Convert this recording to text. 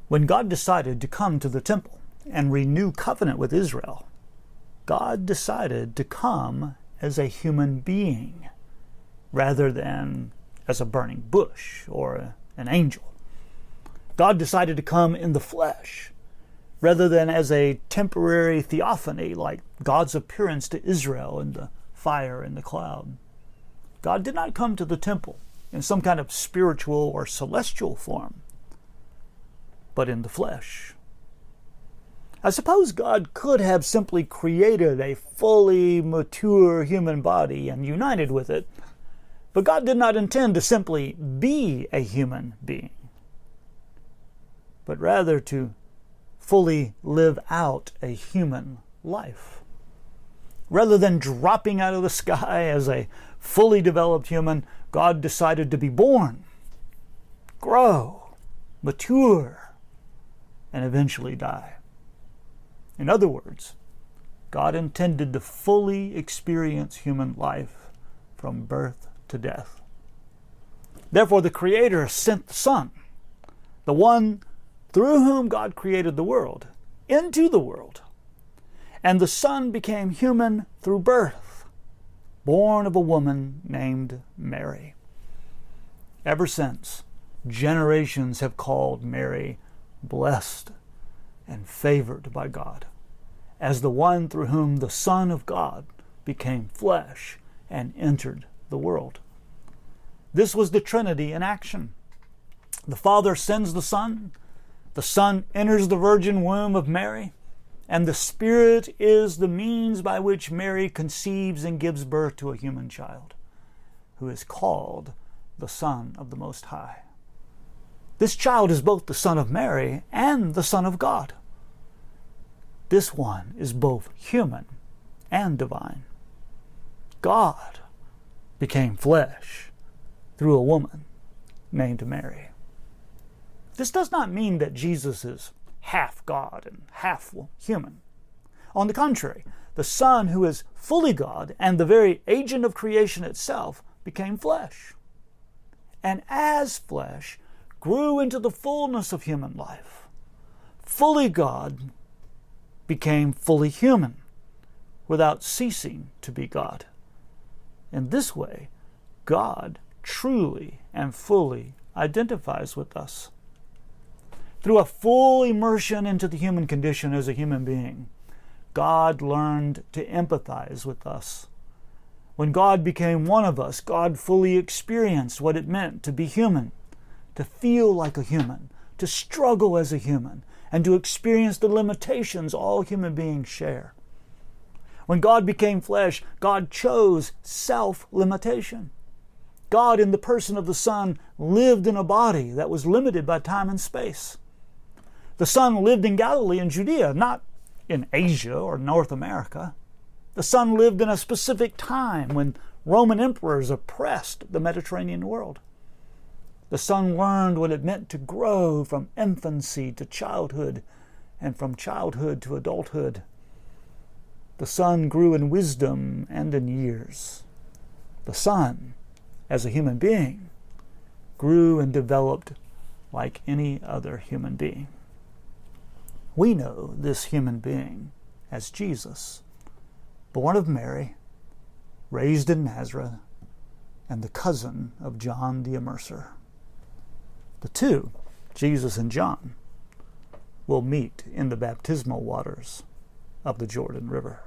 When God decided to come to the temple and renew covenant with Israel, God decided to come as a human being rather than as a burning bush or an angel. God decided to come in the flesh rather than as a temporary theophany like God's appearance to Israel in the fire and the cloud. God did not come to the temple in some kind of spiritual or celestial form, but in the flesh. I suppose God could have simply created a fully mature human body and united with it, but God did not intend to simply be a human being, but rather to fully live out a human life. Rather than dropping out of the sky as a fully developed human, God decided to be born, grow, mature, and eventually die. In other words, God intended to fully experience human life from birth to death. Therefore, the Creator sent the Son, the one through whom God created the world, into the world. And the Son became human through birth, born of a woman named Mary. Ever since, generations have called Mary blessed and favored by God, as the one through whom the Son of God became flesh and entered the world. This was the Trinity in action. The Father sends the Son enters the virgin womb of Mary, and the Spirit is the means by which Mary conceives and gives birth to a human child, who is called the Son of the Most High. This child is both the Son of Mary and the Son of God. This one is both human and divine. God became flesh through a woman named Mary. This does not mean that Jesus is half God and half human. On the contrary, the Son, who is fully God and the very agent of creation itself, became flesh, and as flesh grew into the fullness of human life. Fully God became fully human without ceasing to be God. In this way, God truly and fully identifies with us. Through a full immersion into the human condition as a human being, God learned to empathize with us. When God became one of us, God fully experienced what it meant to be human, to feel like a human, to struggle as a human, and to experience the limitations all human beings share. When God became flesh, God chose self-limitation. God, in the person of the Son, lived in a body that was limited by time and space. The Son lived in Galilee and Judea, not in Asia or North America. The Son lived in a specific time when Roman emperors oppressed the Mediterranean world. The Son learned what it meant to grow from infancy to childhood and from childhood to adulthood. The Son grew in wisdom and in years. The Son, as a human being, grew and developed like any other human being. We know this human being as Jesus, born of Mary, raised in Nazareth, and the cousin of John the Immerser. The two, Jesus and John, will meet in the baptismal waters of the Jordan River.